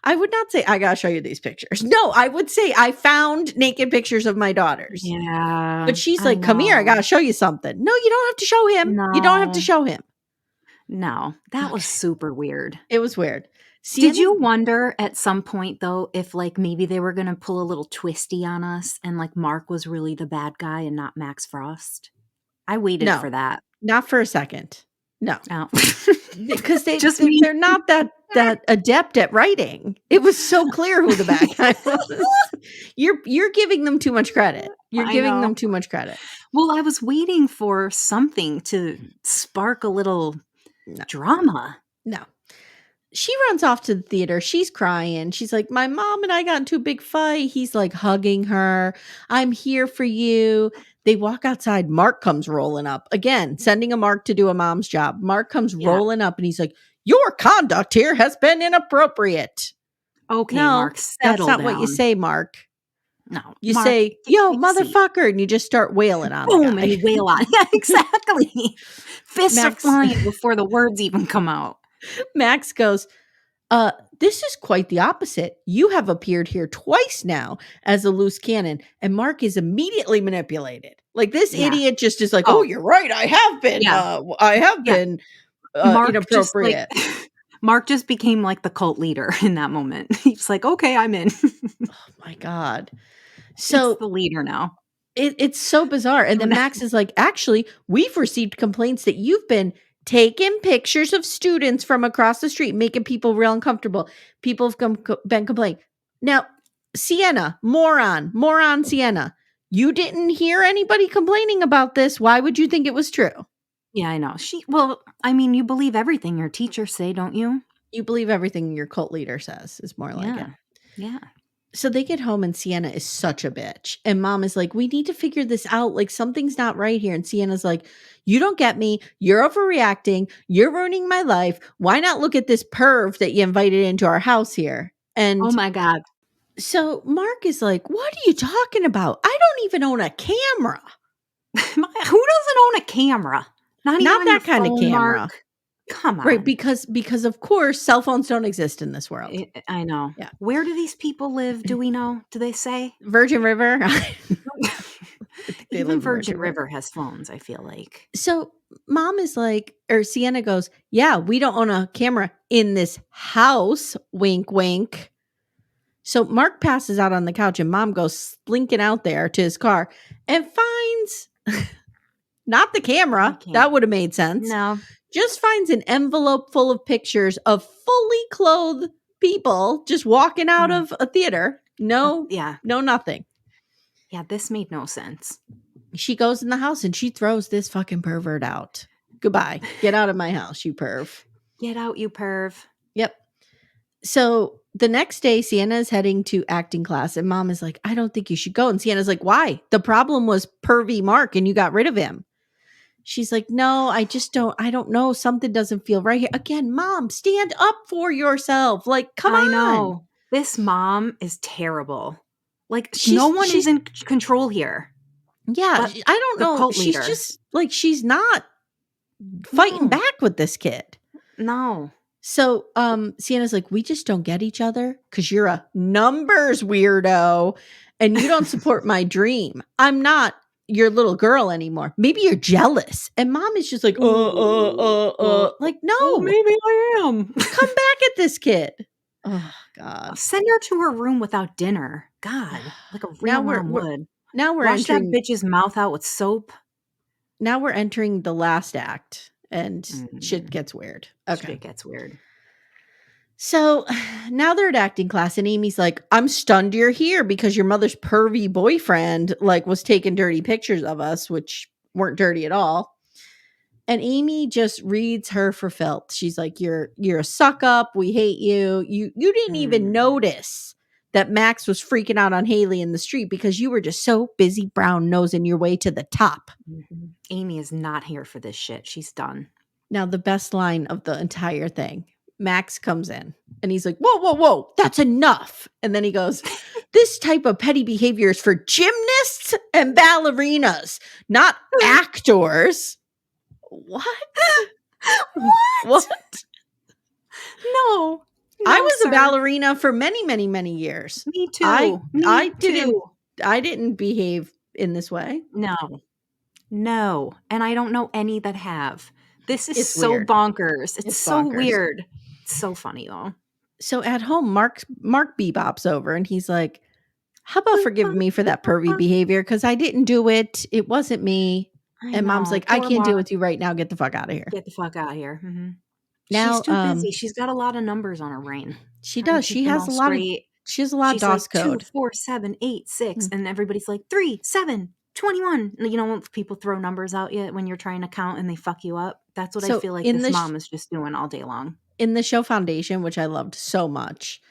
I would not say, I gotta show you these pictures. No, I would say, I found naked pictures of my daughters. Yeah. But she's like, come here, I gotta show you something. No, you don't have to show him. You don't have to show him. No, that was super weird. It was weird. Did you wonder at some point, though, if like maybe they were going to pull a little twisty on us and like Mark was really the bad guy and not Max Frost? I waited for that. Not for a second. No. Oh. Because they're not that adept at writing. It was so clear who the bad guy was. You're giving them too much credit. You're giving them too much credit. Well, I was waiting for something to spark a little drama. No. She runs off to the theater. She's crying. She's like, my mom and I got into a big fight. He's like hugging her. I'm here for you. They walk outside. Mark comes rolling up. Again, sending a Mark to do a mom's job. Mark comes rolling up and he's like, your conduct here has been inappropriate. Okay, no, Mark, settle that's not down. what you say, Mark. No. You Mark, say, yo, motherfucker, and you just start wailing on boom, the guy. and you wail on. Yeah, exactly. Fists are flying before the words even come out. Max goes, this is quite the opposite. You have appeared here twice now as a loose cannon, and Mark is immediately manipulated. Like this idiot just is like, oh, you're right. I have been. Yeah. I have been inappropriate. Mark just became like the cult leader in that moment. He's like, okay, I'm in. Oh my God. So it's the leader now. It's so bizarre. And then Max is like, actually, we've received complaints that you've been taking pictures of students from across the street, making people real uncomfortable. People have been complaining. Now, Sienna, moron Sienna, you didn't hear anybody complaining about this. Why would you think it was true? Yeah, I know. You believe everything your teachers say, don't you? You believe everything your cult leader says is more like it. Yeah. So they get home and Sienna is such a bitch. And Mom is like, we need to figure this out. Like something's not right here. And Sienna's like, you don't get me. You're overreacting. You're ruining my life. Why not look at this perv that you invited into our house here? And oh my God. So Mark is like, what are you talking about? I don't even own a camera. Who doesn't own a camera? Not that kind of camera. Mark. Come on. Right, because of course cell phones don't exist in this world. I know. Yeah. Where do these people live? Do we know? Do they say? Virgin River. Even Virgin River has phones, I feel like. So Mom is like, or Sienna goes, yeah, we don't own a camera in this house. Wink, wink. So Mark passes out on the couch and Mom goes slinking out there to his car and finds not the camera. That would have made sense. No. Just finds an envelope full of pictures of fully clothed people just walking out of a theater. No, nothing. Yeah, this made no sense. She goes in the house and she throws this fucking pervert out. Goodbye. Get out of my house, you perv. Get out, you perv. Yep. So the next day, Sienna is heading to acting class and Mom is like, I don't think you should go. And Sienna's like, why? The problem was pervy Mark and you got rid of him. She's like, no, I don't know. Something doesn't feel right here. Again, Mom, stand up for yourself. Like, come on. I know. This mom is terrible. Like, no one is in control here. Yeah, I don't know. She's just like, she's not fighting back with this kid. No. So Sienna's like, we just don't get each other because you're a numbers weirdo and you don't support my dream. I'm not your little girl anymore. Maybe you're jealous. And mom is just like, like, Oh, no, maybe I am. come back at this kid. Oh God. Send her to her room without dinner. God, like a real Now mom would. now we're Wash that entering bitch's mouth out with soap. now we're entering the last act and shit gets weird. Okay. Shit gets weird. So now they're at acting class and Amy's like, I'm stunned you're here because your mother's pervy boyfriend like was taking dirty pictures of us, which weren't dirty at all. And Amy just reads her for filth. She's like, you're a suck up. We hate you. You didn't even notice that Max was freaking out on Haley in the street because you were just so busy brown nosing your way to the top. Amy is not here for this shit. She's done. Now, the best line of the entire thing, Max comes in and he's like, whoa, whoa, whoa, that's enough. And then he goes, this type of petty behavior is for gymnasts and ballerinas, not actors. What? What? No. I was sir. a ballerina for many, many, many years. Me too. I didn't behave in this way. No. And I don't know any that have. This is It's so weird. bonkers. It's so bonkers. weird. It's so funny though. So at home, Mark bebops over and he's like, how about forgiving me for that pervy behavior? Because I didn't do it. It wasn't me. And mom's like, I can't deal with you right now. Get the fuck out of here. Get the fuck out of here. Now, she's too busy. She's got a lot of numbers on her brain. She does. She has a lot of DOS code. 2, 4, 7, 8, 6. And everybody's like 3, 7, 21. You know when people throw numbers out you when you're trying to count and they fuck you up? That's what I feel like this mom is just doing all day long. In the show Foundation, which I loved so much,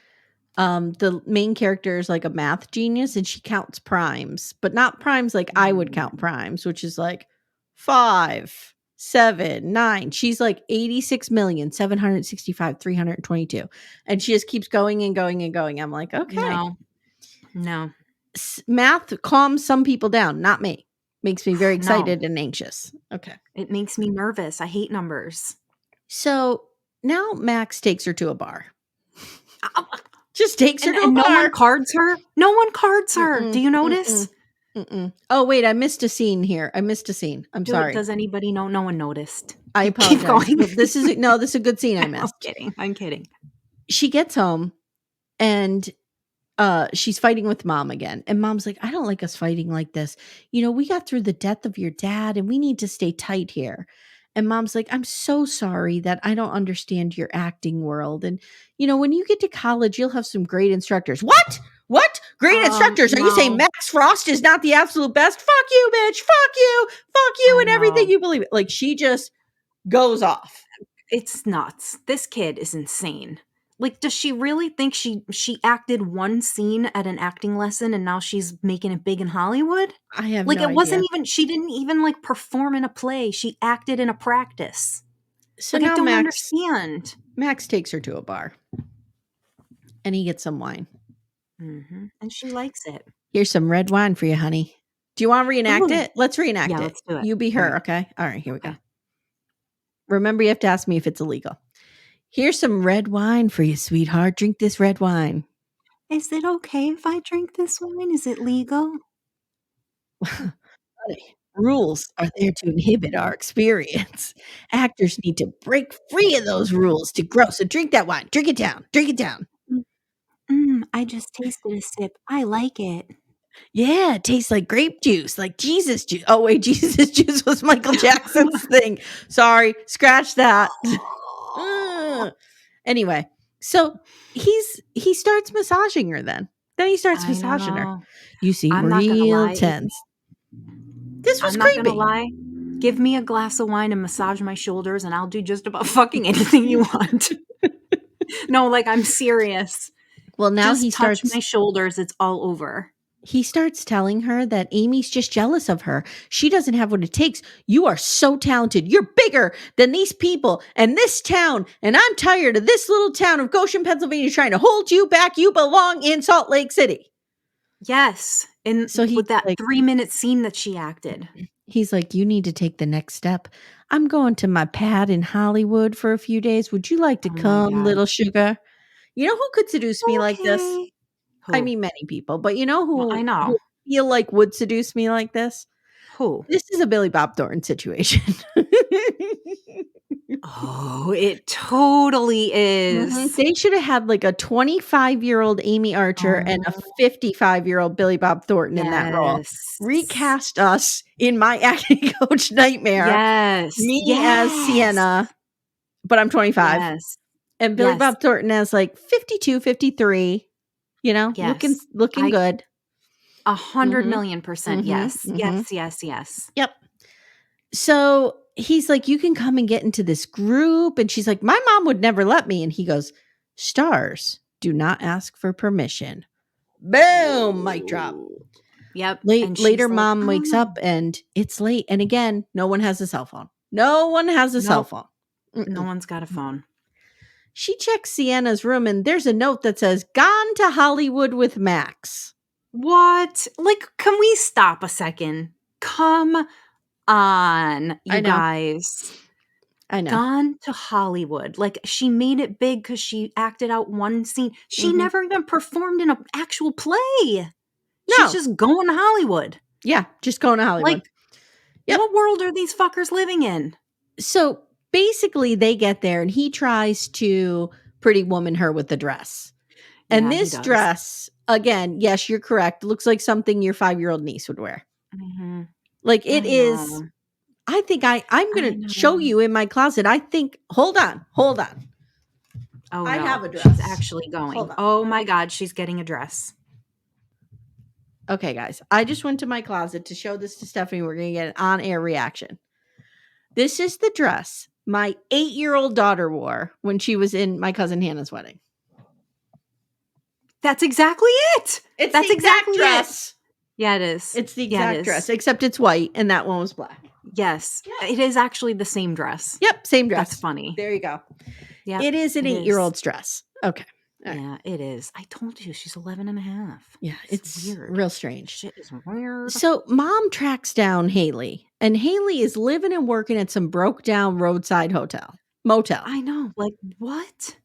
the main character is like a math genius and she counts primes, but not primes like I would count primes, which is like 5, 7, 9. She's like 86,765,322. And she just keeps going and going and going. I'm like, okay. No. Math calms some people down, not me. Makes me very excited and anxious. Okay. It makes me nervous. I hate numbers. So now Max takes her to a bar. Just takes her to a bar. No one cards her? No one cards her. Do you notice? Oh, wait. I missed a scene here. I'm sorry. Does anybody know? No one noticed. I apologize. Keep going. This is a good scene I missed. I'm kidding. She gets home and she's fighting with mom again. And mom's like, I don't like us fighting like this. You know, we got through the death of your dad and we need to stay tight here. And mom's like, I'm so sorry that I don't understand your acting world. And, you know, when you get to college, you'll have some great instructors. What? Great instructors? Are you saying Max Frost is not the absolute best? Fuck you, bitch. Fuck you and everything you believe. Like, she just goes off. It's nuts. This kid is insane. Like, does she really think she acted one scene at an acting lesson and now she's making it big in Hollywood? I have like no it wasn't idea. even. She didn't even like perform in a play. She acted in a practice. So like, now I don't understand. Max takes her to a bar, and he gets some wine, and she likes it. Here's some red wine for you, honey. Do you want to reenact it? Let's reenact it. Let's do it. You be her, okay? All right, here we go. Remember, you have to ask me if it's illegal. Here's some red wine for you, sweetheart. Drink this red wine. Is it okay if I drink this wine? Is it legal? Rules are there to inhibit our experience. Actors need to break free of those rules to grow. So drink that wine. Drink it down. Drink it down. I just tasted a sip. I like it. Yeah, it tastes like grape juice, like Jesus juice. Oh, wait, Jesus juice was Michael Jackson's thing. Sorry, scratch that. Anyway, so he starts massaging her then. Then he starts massaging her. You seem real tense. This was creepy. I'm not gonna lie. Give me a glass of wine and massage my shoulders and I'll do just about fucking anything you want. No, like, I'm serious. Well, now just he starts touch my shoulders. It's all over. He starts telling her that Amy's just jealous of her. She doesn't have what it takes. You are so talented. You're bigger than these people and this town. And I'm tired of this little town of Goshen, Pennsylvania trying to hold you back. You belong in Salt Lake City. Yes. And so with that 3-minute scene that she acted. He's like, you need to take the next step. I'm going to my pad in Hollywood for a few days. Would you like to Oh my come, god. little sugar? You know who could seduce me like this? Okay. I Who? mean, many people, but you know Well, I who know. I feel like would seduce me like this? Who? This is a Billy Bob Thornton situation. Oh, it totally is. They should have had like a 25-year-old Amy Archer and a Oh, 55-year-old Billy Bob Thornton in that role. yes. Recast us in my acting coach nightmare. Yes. Me as Yes. Sienna, but I'm 25. Yes. And Billy Yes. Bob Thornton as like 52, 53, looking Yes. looking I good. 100,000,000% Mhm, yes. mhm. Yes, yes, yes. Yep. So he's like, "You can come and get into this group." And she's like, "My mom would never let me." And he goes, "Stars do not ask for permission." Boom, mic drop. Ooh. Yep, and Later, she's like, mom wakes "Oh, up and it's late. And again, no one has a cell phone. No one has a cell nope, phone. no Mm-mm. one's got a phone." She checks Sienna's room and there's a note that says, "Gone to Hollywood with Max." What? Like, can we stop a second? Come on, I you know. guys. I know. Gone to Hollywood. Like, she made it big because she acted out one scene. She Mhm. never even performed in an actual play. She's No. just going to Hollywood. Yeah, just going to Like, Hollywood. Yep. what world are these fuckers living in? So basically, they get there and he tries to pretty woman her with the dress. And Yeah, he this does. dress, again, yes, you're correct, looks like something your 5-year-old niece would wear. Mhm. Like it I is. know. I think I'm I gonna show know. you in my closet. I think. Hold on. Oh, I have no. a She's dress. actually going. Hold on. Oh my god, she's getting a dress. Okay, guys. I just went to my closet to show this to Stephanie. We're gonna get an on-air reaction. This is the dress my 8-year-old daughter wore when she was in my cousin Hannah's wedding. That's exactly it. It's That's the exact exactly it. dress. Yeah, it is. It's the Yeah, it exact dress, is. except it's white and that one was black. Yes. Yeah. It is actually the same dress. Yep, same dress. That's funny. There you go. Yep. It is an It is. 8-year-old's dress. Okay. All right. Yeah, it is. I told you she's 11 and a half. Yeah, it's weird. real strange. Shit is weird. So mom tracks down Haley, and Haley is living and working at some broke down roadside motel. I know. Like, what?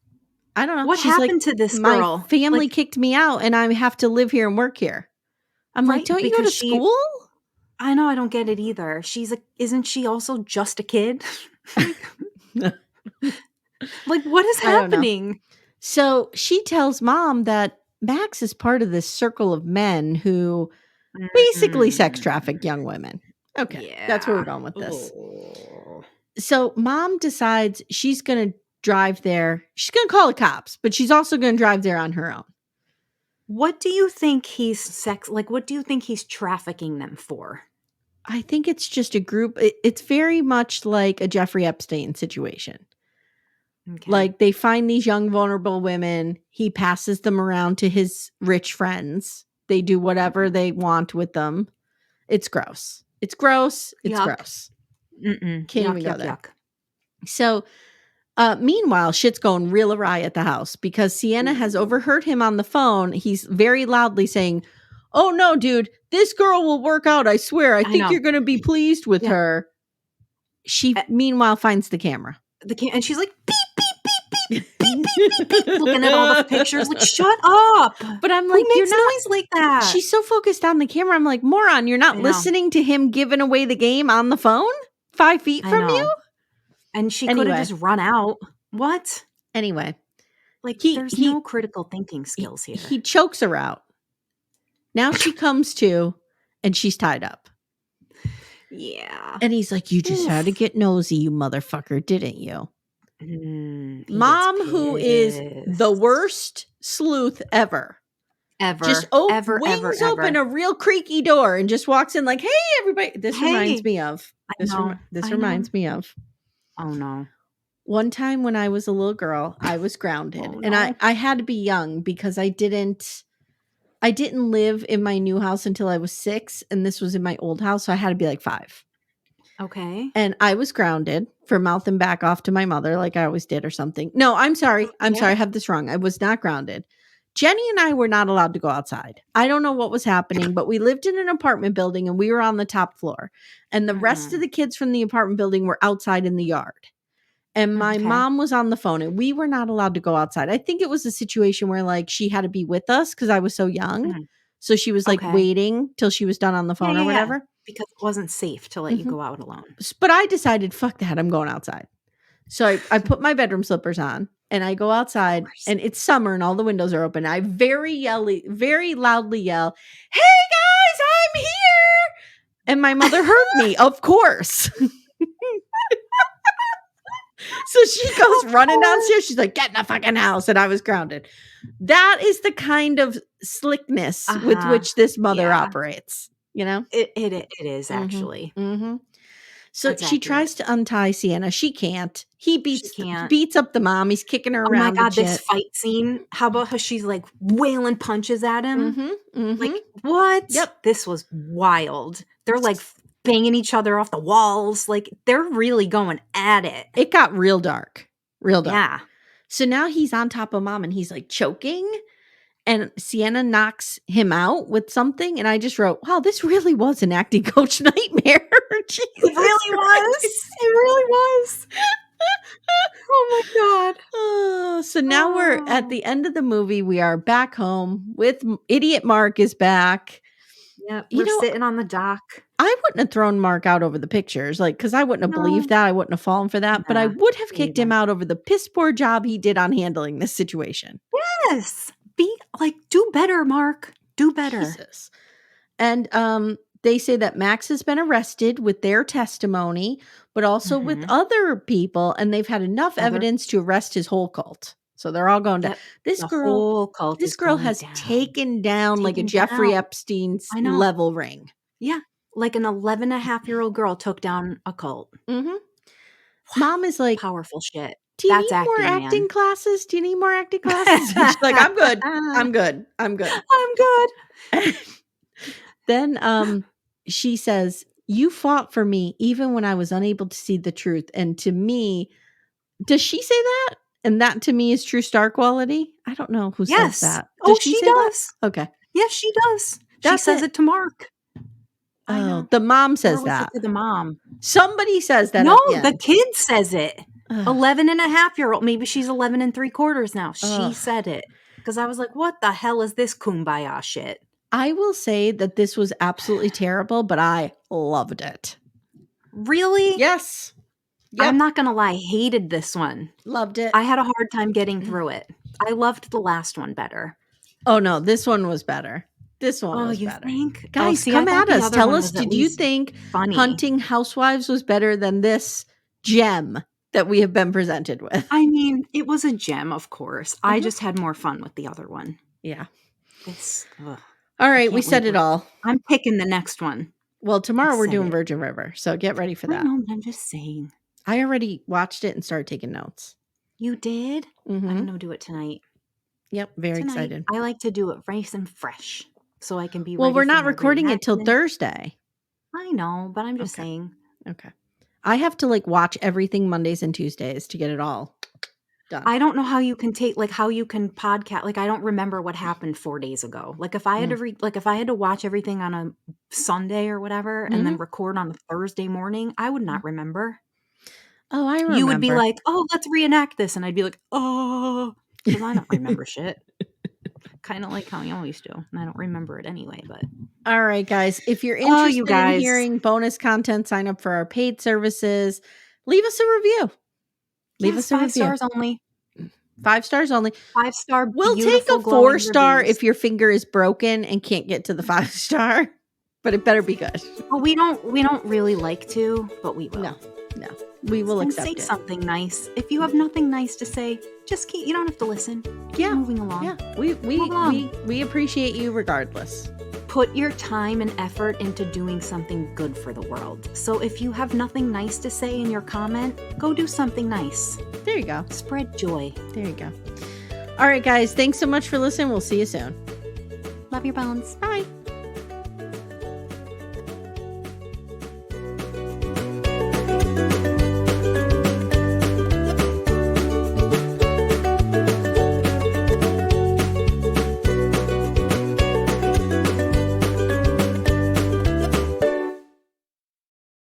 I don't know. What She's like, happened to this my girl? family Like, kicked me out and I have to live here and work here. I'm like, right, don't you go because to she school? I know, I don't get it either. Isn't she also just a kid? Like, what is I don't know. happening? So she tells mom that Max is part of this circle of men who basically sex traffic young women. Okay, that's where we're Yeah. going with this. Oh. So mom decides she's going to drive there. She's going to call the cops, but she's also going to drive there on her own. What do you think what do you think he's trafficking them for? I think it's just a group. It's very much like a Jeffrey Epstein situation. Okay. Like they find these young, vulnerable women. He passes them around to his rich friends. They do whatever they want with them. It's gross. It's gross. It's Yuck. gross. Mm-mm. Can't Yuck, even go yuck, there. yuck. So, meanwhile, shit's going real awry at the house because Sienna has overheard him on the phone. He's very loudly saying, "Oh no, dude, this girl will work out. I swear. I think know. you're going to be pleased with Yeah. her." She Uh, meanwhile finds the camera. And she's like, beep, beep, beep, beep, beep, beep, beep, beep, looking at all the pictures. Like, shut up. But I'm Who like, you're makes not. noise like that? She's so focused on the camera. I'm like, moron, you're not I know. listening to him giving away the game on the phone 5 feet I from know. you. And she could have Anyway. just run out. What? Anyway, Like, there's no critical thinking skills here. he chokes her out. Now she comes to, and she's tied up. Yeah. And he's like, "You just had to get nosy, you motherfucker, didn't you?" He Mom, gets who is the pissed. worst sleuth ever, Ever. just Ever, wings ever, open ever. a real creaky door and just walks in like, "Hey, everybody!" This reminds Hey. me of I know. this I reminds know. me of Oh, no. one time when I was a little girl. I was grounded, Oh, and no. I had to be young because I didn't live in my new house until I was 6, and this was in my old house, so I had to be like 5. Okay. And I was grounded for mouthing back off to my mother like I always did or something. No, I'm sorry. I'm Yeah. sorry. I have this wrong. I was not grounded. Jenny and I were not allowed to go outside. I don't know what was happening, but we lived in an apartment building and we were on the top floor. And the rest of the kids from the apartment building were outside in the yard. And my mom was on the phone and we were not allowed to go outside. I think it was a situation where like she had to be with us because I was so young. So she was like waiting till she was done on the phone or whatever. Because it wasn't safe to let you go out alone. But I decided, fuck that, I'm going outside. So I put my bedroom slippers on and I go outside and it's summer and all the windows are open. I very loudly yell, "Hey guys, I'm here!" And my mother heard me, of course. So she goes running downstairs. She's like, "Get in the fucking house." And I was grounded. That is the kind of slickness with which this mother operates, you know? It is actually. So she tries to untie Sienna. She can't. He beats up the mom. He's kicking her around. Oh my God, this fight scene. How about how she's like wailing punches at him? Like, what? Yep. This was wild. They're like banging each other off the walls. Like, they're really going at it. It got real dark. Real dark. Yeah. So now he's on top of mom and he's like choking. And Sienna knocks him out with something. And I just wrote, wow, this really was an acting coach nightmare. It really was. It really was. Oh my God. So now we're at the end of the movie. We are back home with Idiot Mark is back. Yeah, we're sitting on the dock. I wouldn't have thrown Mark out over the pictures, like, because I wouldn't have believed that. I wouldn't have fallen for that. But I would have kicked him out over the piss poor job he did on handling this situation. Yes. Do better, Mark. Do better. Jesus. And they say that Max has been arrested with their testimony, but also with other people, and they've had enough evidence to arrest his whole cult. So they're all going down. This girl has taken down like a Jeffrey Epstein's level ring. Yeah. Like an 11-and-a-half-year-old girl took down a cult. Mom is like, powerful shit. Do you need more acting classes? Do you need more acting classes? And she's like, I'm good. I'm good. I'm good. I'm good. Then she says, you fought for me even when I was unable to see the truth. And to me, does she say that? And that to me is true star quality? I don't know who says that. She does. That? Okay. Yes, she does. She says it to Mark. Oh, the mom says that. To the mom. Somebody says that. No, the kid says it. 11-and-a-half-year-old. Maybe she's 11 3/4 now. She said it. Because I was like, what the hell is this kumbaya shit? I will say that this was absolutely terrible, but I loved it. Really? Yes. Yep. I'm not going to lie. Hated this one. Loved it. I had a hard time getting through it. I loved the last one better. Oh, no. This one was better. This one was better. Think? Guys, come at us. Tell us, did you think Hunting Housewives was better than this gem that we have been presented with? I mean, it was a gem, of course. I just had more fun with the other one. Yeah. All right, we said it all. I'm picking the next one. Well, tomorrow we're doing Virgin River, so get ready for that. I know, I'm just saying. I already watched it and started taking notes. You did? I'm going to do it tonight. Yep, very excited. I like to do it nice and fresh so I can be ready. Well, we're not recording it till Thursday. I know, but I'm just saying. Okay. I have to watch everything Mondays and Tuesdays to get it all done. I don't know how you can how you can podcast. I don't remember what happened 4 days ago. If I had to if I had to watch everything on a Sunday or whatever and then record on a Thursday morning, I would not remember. Oh, I remember. You would be like, oh, let's reenact this. And I'd be like, oh, because I don't remember shit. Kind of like how you always do. And I don't remember it anyway, but. All right, guys. If you're interested in hearing bonus content, sign up for our paid services. Leave us a review. Leave us a 5 review. stars only. 5 stars only. 5-star. We'll take a 4-star reviews. If your finger is broken and can't get to the 5-star, but it better be good. Well, we don't really like to, but we will. No. We will accept say it. Something nice. If you have nothing nice to say, just keep. You don't have to listen. Keep moving along. Yeah, we appreciate you regardless. Put your time and effort into doing something good for the world. So if you have nothing nice to say in your comment, go do something nice. There you go. Spread joy. There you go. All right, guys. Thanks so much for listening. We'll see you soon. Love your bones. Bye.